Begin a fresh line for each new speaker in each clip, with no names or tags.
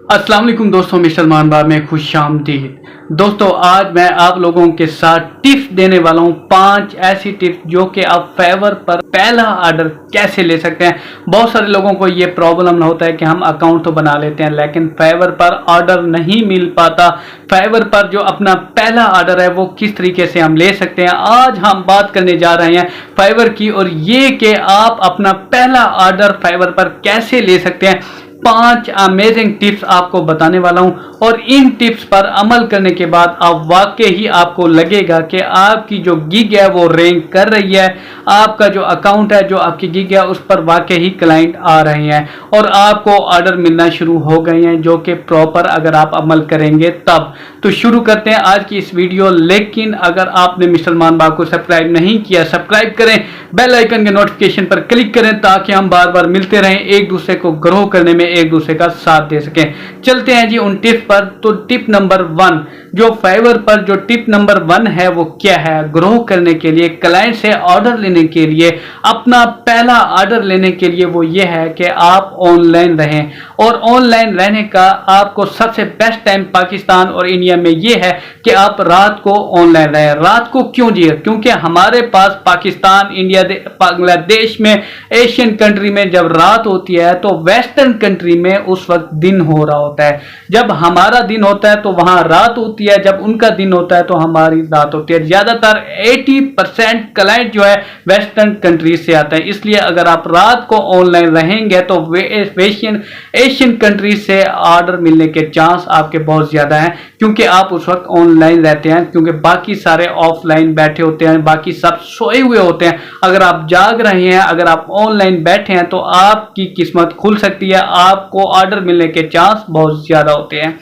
अस्सलाम वालेकुम दोस्तों, मिस्टर मानबार में खुशामदीद। दोस्तों, आज मैं आप लोगों के साथ टिप्स देने वाला हूं, 5 ऐसी टिप्स जो कि आप फाइवर पर पहला ऑर्डर कैसे ले सकते हैं। बहुत सारे लोगों को ये प्रॉब्लम होता है कि हम अकाउंट तो बना लेते हैं लेकिन फाइवर पर ऑर्डर नहीं मिल पाता। फाइवर पर जो अपना पहला ऑर्डर है वो किस तरीके से हम ले सकते हैं, आज हम बात करने जा रहे हैं फाइवर की, और ये कि आप अपना पहला ऑर्डर फाइवर पर कैसे ले सकते हैं। 5 अमेजिंग टिप्स आपको बताने वाला हूं और इन टिप्स पर अमल करने के बाद आप वाकई ही आपको लगेगा कि आपकी जो गिग है वो रैंक कर रही है, आपका जो अकाउंट है, जो आपकी गिग है उस पर वाकई ही क्लाइंट आ रहे हैं और आपको ऑर्डर मिलना शुरू हो गए हैं, जो कि प्रॉपर अगर आप अमल करेंगे तब। तो शुरू करते हैं आज की इस वीडियो। लेकिन अगर आपने मिस्टर मानबाग को सब्सक्राइब नहीं किया, सब्सक्राइब करें, बेल आइकन के नोटिफिकेशन पर क्लिक करें ताकि हम बार बार मिलते रहें, एक दूसरे को ग्रो करने में एक दूसरे का साथ दे सकें। चलते हैं जी उन टिप्स पर। तो टिप नंबर 1, जो फाइवर पर जो टिप नंबर 1 है वो क्या है। ग्रो करने के लिए, क्लाइंट से ऑर्डर लेने के लिए, अपना पहला ऑर्डर लेने के लिए वो ये है कि आप ऑनलाइन रहें। और ऑनलाइन रहने का आपको सबसे बेस्ट टाइम पाकिस्तान और इंडिया में ये है कि आप रात को ऑनलाइन रहें। रात को क्यों जी? क्योंकि हमारे पास पाकिस्तान, इंडिया, बांग्लादेश में, एशियन कंट्री में जब रात होती है तो वेस्टर्न कंट्री में उस वक्त दिन हो रहा होता है। जब हमारा दिन होता है तो वहां रात होती है, जब उनका दिन होता है तो हमारी रात होती है। ज्यादातर 80% क्लाइंट जो है वेस्टर्न कंट्री से आता है, इसलिए अगर आप रात को ऑनलाइन रहेंगे तो एशियन कंट्री से ऑर्डर मिलने के चांस आपके बहुत ज्यादा हैं, क्योंकि आप उस वक्त ऑनलाइन रहते हैं, क्योंकि बाकी सारे ऑफलाइन बैठे होते हैं, बाकी सब सोए हुए होते हैं। अगर आप जाग रहे हैं, अगर आप ऑनलाइन बैठे हैं तो आपकी किस्मत खुल सकती है, आपको ऑर्डर मिलने के चांस बहुत ज्यादा होते हैं।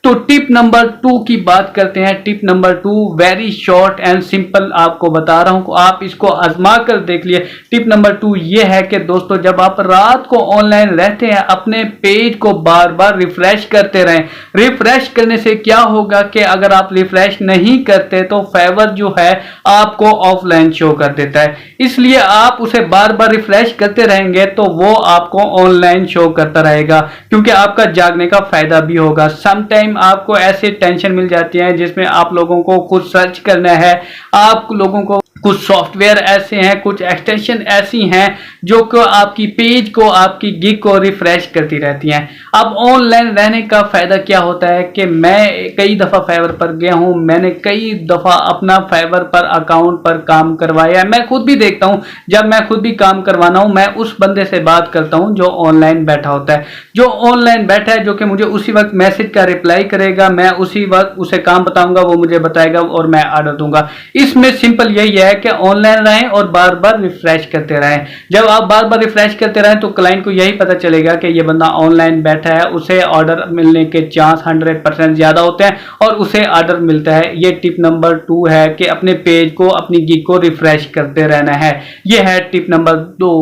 तो टिप नंबर 2 की बात करते हैं। Tip number 2 very short and simple आपको बता रहा हूं, आप इसको आजमा कर देख लिए। टिप नंबर 2 ये है कि दोस्तों, जब आप रात को ऑनलाइन रहते हैं अपने पेज को बार बार रिफ्रेश करते रहें। रिफ्रेश करने से क्या होगा कि अगर आप रिफ्रेश नहीं करते तो फाइवर जो है आपको ऑफलाइन शो कर देता है, इसलिए आप उसे बार बार रिफ्रेश करते रहेंगे तो वो आपको ऑनलाइन शो करता रहेगा, क्योंकि आपका जागने का फायदा भी होगा। समटाइम आपको ऐसे टेंशन मिल जाती है जिसमें आप लोगों को कुछ सर्च करना है, आप लोगों को कुछ सॉफ्टवेयर ऐसे हैं, कुछ एक्सटेंशन ऐसी हैं जो कि आपकी पेज को, आपकी गिग को रिफ्रेश करती रहती हैं। अब ऑनलाइन रहने का फायदा क्या होता है कि मैं कई दफा फाइवर पर गया हूं, मैंने कई दफा अपना फाइवर पर अकाउंट पर काम करवाया है। मैं खुद भी देखता हूं, जब मैं खुद भी काम करवाना हूं मैं उस बंदे से बात करता हूं जो ऑनलाइन बैठा होता है, जो ऑनलाइन बैठा है, जो कि मुझे उसी वक्त मैसेज का रिप्लाई करेगा, मैं उसी वक्त उसे काम बताऊंगा, वो मुझे बताएगा और मैं ऑर्डर दूंगा। इसमें सिंपल यही है कि ऑनलाइन रहें और बार बार रिफ्रेश करते रहें। जब आप बार बार रिफ्रेश करते रहें तो क्लाइंट को यही पता चलेगा कि ये बंदा ऑनलाइन बैठा है, उसे ऑर्डर मिलने के चांस 100% ज्यादा होते हैं और उसे ऑर्डर मिलता है। ये टिप नंबर 2 है कि अपने पेज को, अपनी गिग को रिफ्रेश करते रहना है। ये है टिप नंबर 2,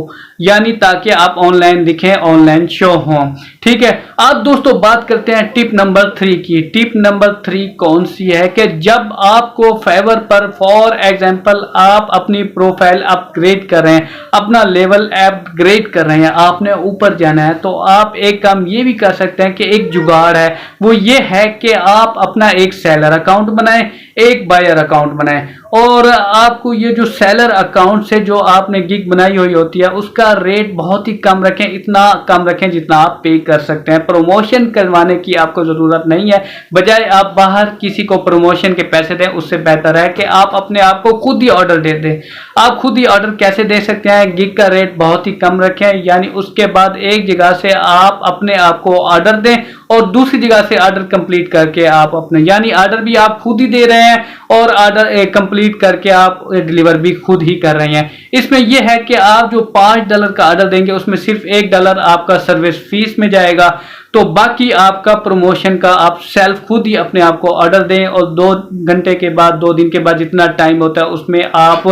यानी ताकि आप ऑनलाइन दिखें, ऑनलाइन शो हों। ठीक है, अब दोस्तों बात करते हैं टिप नंबर 3 की। टिप नंबर 3 कौन सी है कि जब आपको फाइवर पर फॉर एग्जांपल आप अपनी प्रोफाइल अपग्रेड कर रहे हैं, अपना लेवल अपग्रेड कर रहे हैं, आपने ऊपर जाना है, तो आप एक काम ये भी कर सकते हैं कि एक जुगाड़ है, वो ये है कि आप अपना एक सेलर अकाउंट बनाएं, एक बायर अकाउंट बनाएं, और आपको ये जो सेलर अकाउंट से जो आपने गिग बनाई हुई होती है उसका रेट बहुत ही कम रखें, इतना कम रखें जितना आप पे कर सकते हैं। प्रमोशन करवाने की आपको जरूरत नहीं है, बजाय आप बाहर किसी को प्रमोशन के पैसे दें, उससे बेहतर है कि आप अपने आप को खुद ही ऑर्डर दे दें। आप खुद ही ऑर्डर कैसे दे सकते हैं? गिग का रेट बहुत ही कम रखें, यानी उसके बाद एक जगह से आप अपने आप को ऑर्डर दें और दूसरी जगह से ऑर्डर कंप्लीट करके आप अपने, यानी ऑर्डर भी आप खुद ही दे रहे हैं और ऑर्डर कंप्लीट करके आप डिलीवर भी खुद ही कर रहे हैं। इसमें यह है कि आप जो $5 का ऑर्डर देंगे उसमें सिर्फ $1 आपका सर्विस फीस में जाएगा, तो बाकी आपका प्रमोशन का आप सेल्फ खुद ही अपने आप को ऑर्डर दें और 2 घंटे के बाद, 2 दिन के बाद जितना टाइम होता है उसमें आप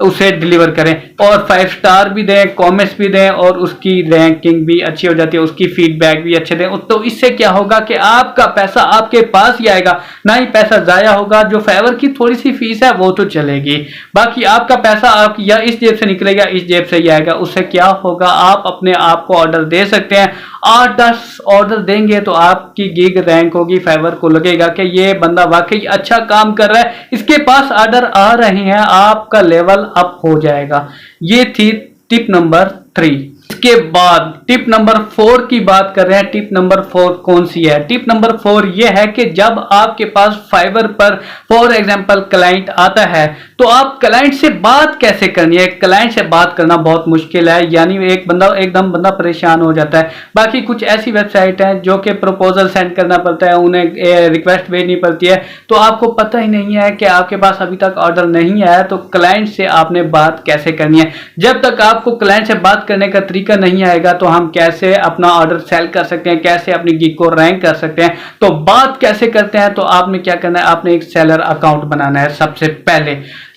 उसे डिलीवर करें और 5 स्टार भी दें, कमेंट्स भी दें और उसकी रैंकिंग भी अच्छी हो जाती है, उसकी फीडबैक भी अच्छे दें। तो इससे क्या होगा कि आपका पैसा आपके पास ही आएगा, ना ही पैसा जाया होगा। जो फाइवर की थोड़ी सी फीस है वो तो चलेगी, बाकी आपका पैसा आप या इस जेब से निकलेगा, इस जेब से ही आएगा। उससे क्या होगा, आप अपने आप को ऑर्डर दे सकते हैं, 8-10 ऑर्डर देंगे तो आपकी गिग रैंक होगी, फाइवर को लगेगा कि ये बंदा वाकई अच्छा काम कर रहा है, इसके पास ऑर्डर आ रहे हैं, आपका लेवल अप हो जाएगा। ये थी टिप नंबर 3। इसके बाद टिप नंबर 4 की बात कर रहे हैं। टिप नंबर 4 कौन सी है? टिप नंबर 4 ये है कि जब आपके पास फाइवर पर फॉर एग्जांपल क्लाइंट आता है तो आप क्लाइंट से बात कैसे करनी है। क्लाइंट से बात करना बहुत मुश्किल है, यानी एक बंदा परेशान हो जाता है। बाकी कुछ ऐसी वेबसाइट हैं जो कि प्रपोजल सेंड करना पड़ता है, उन्हें रिक्वेस्ट भेजनी पड़ती है, तो आपको पता ही नहीं है कि आपके पास अभी तक ऑर्डर नहीं आया तो क्लाइंट से आपने बात कैसे करनी है। जब तक आपको क्लाइंट से बात करने का तरीका नहीं आएगा तो हम कैसे अपना ऑर्डर सेल कर सकते हैं, कैसे अपनी गिग को रैंक कर सकते हैं। तो बात कैसे करते हैं, तो आपने क्या करना है, आपने एक सेलर अकाउंट बनाना है।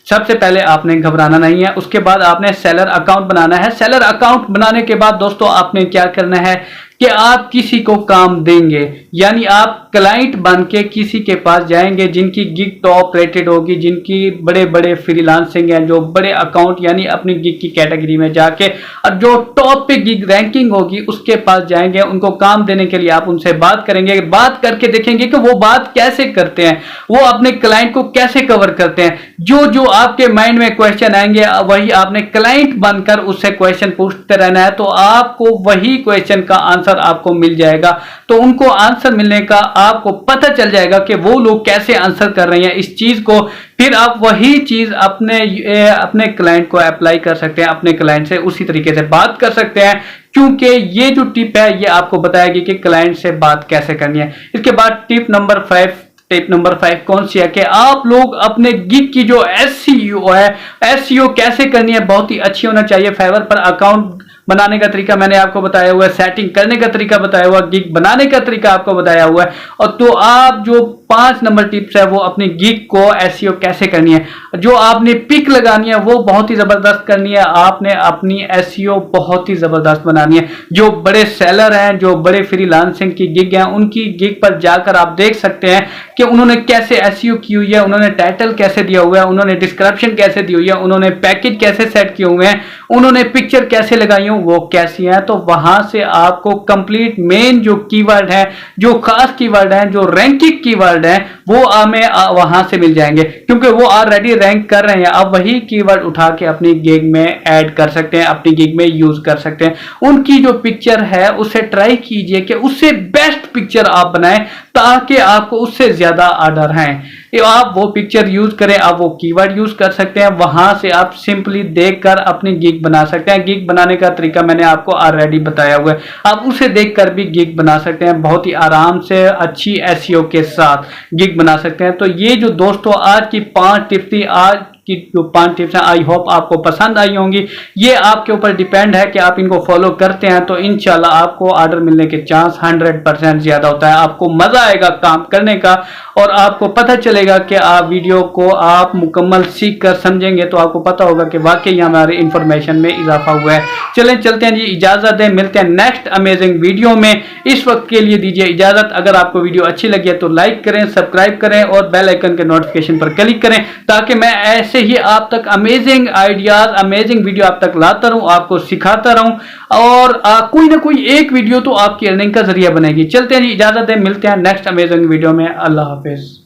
सबसे पहले आपने घबराना नहीं है, उसके बाद आपने सेलर अकाउंट बनाना है। सेलर अकाउंट बनाने के बाद दोस्तों आपने क्या करना है कि आप किसी को काम देंगे, यानी आप क्लाइंट बन के किसी के पास जाएंगे जिनकी गिग टॉप रेटेड होगी, जिनकी बड़े बड़े फ्रीलांसिंग हैं, जो बड़े अकाउंट यानी अपनी गिग की कैटेगरी में जाके और जो टॉप पे गिग रैंकिंग होगी उसके पास जाएंगे। उनको काम देने के लिए आप उनसे बात करेंगे, बात करके देखेंगे कि वो बात कैसे करते हैं, वो अपने क्लाइंट को कैसे कवर करते हैं। जो जो आपके माइंड में क्वेश्चन आएंगे वही आपने क्लाइंट बनकर उससे क्वेश्चन पूछते रहना है, तो आपको वही क्वेश्चन का आंसर आपको मिल जाएगा। तो उनको आंसर मिलने का आपको पता चल जाएगा कि वो लोग कैसे आंसर कर रहे हैं इस चीज को। फिर आप वही चीज अपने क्लाइंट को अप्लाई कर सकते हैं, अपने क्लाइंट से उसी तरीके से बात कर सकते हैं, क्योंकि ये जो टिप है ये आपको बताएगी कि क्लाइंट से बात कैसे करनी है। इसके बाद टिप नंबर 5 कौन सी है कि आप लोग अपने गिग की जो एसईओ है, एसईओ कैसे करनी है, बहुत ही अच्छी होना चाहिए। फाइवर पर अकाउंट बनाने का तरीका मैंने आपको बताया हुआ है, सेटिंग करने का तरीका बताया हुआ, गिग बनाने का तरीका आपको बताया हुआ है। और तो आप जो 5 नंबर टिप्स है वो अपनी गिग को एसईओ कैसे करनी है, जो आपने पिक लगानी है वो बहुत ही जबरदस्त करनी है। आपने अपनी एसईओ बहुत ही जबरदस्त बनानी है। जो बड़े सेलर हैं, जो बड़े फ्रीलांसिंग की गिग हैं, उनकी गिग पर जाकर आप देख सकते हैं कि उन्होंने कैसे एसईओ की हुई है, उन्होंने टाइटल कैसे दिया हुआ है, उन्होंने डिस्क्रिप्शन कैसे दी हुई है, उन्होंने पैकेज कैसे सेट किए हुए हैं, उन्होंने पिक्चर कैसे लगाई हो वो कैसी है। तो वहां से आपको कंप्लीट मेन जो कीवर्ड है, जो खास कीवर्ड है, जो रैंकिंग कीवर्ड है, वो हमें वहां से मिल जाएंगे, क्योंकि वो ऑलरेडी रैंक कर रहे हैं। आप वही कीवर्ड उठा के अपनी गिग में ऐड कर सकते हैं, अपनी गिग में यूज कर सकते हैं। उनकी जो पिक्चर है उसे ट्राई कीजिए कि उससे बेस्ट पिक्चर आप बनाएं ताकि आपको उससे ज्यादा ऑर्डर हैं। आप वो पिक्चर यूज करें, आप वो कीवर्ड यूज कर सकते हैं, वहां से आप सिंपली देखकर अपनी गिग बना सकते हैं। गिग बनाने का तरीका मैंने आपको ऑलरेडी बताया हुआ है, आप उसे देखकर भी गिग बना सकते हैं। बहुत ही आराम से अच्छी एसईओ के साथ गिग बना सकते हैं। तो ये जो दोस्तों आज की 5 टिप्स थी, आज की जो 5 टिप्स हैं, आई होप आपको पसंद आई होंगी। ये आपके ऊपर डिपेंड है कि आप इनको फॉलो करते हैं तो इंशाल्लाह आपको ऑर्डर मिलने के चांस 100% ज्यादा होता है। आपको मजा आएगा काम करने का और आपको पता चलेगा कि आप वीडियो को आप मुकम्मल सीख कर समझेंगे तो आपको पता होगा कि वाकई हमारे इंफॉर्मेशन में इजाफा हुआ है। चलें चलते हैं जी, इजाजत दें, मिलते हैं नेक्स्ट अमेजिंग वीडियो में। इस वक्त के लिए दीजिए इजाजत। अगर आपको वीडियो अच्छी लगी है तो लाइक करें, सब्सक्राइब करें और बेल आइकन के नोटिफिकेशन पर क्लिक करें ताकि मैं ऐसे ही आप तक अमेजिंग आइडियाज, अमेजिंग वीडियो आप तक लाता रहूं, आपको सिखाता रहूं और कोई ना कोई एक वीडियो तो आपकी अर्निंग का जरिया बनेगी। चलते हैं जी, इजाजत दें, मिलते हैं नेक्स्ट अमेजिंग वीडियो में। अल्लाह हाफिज।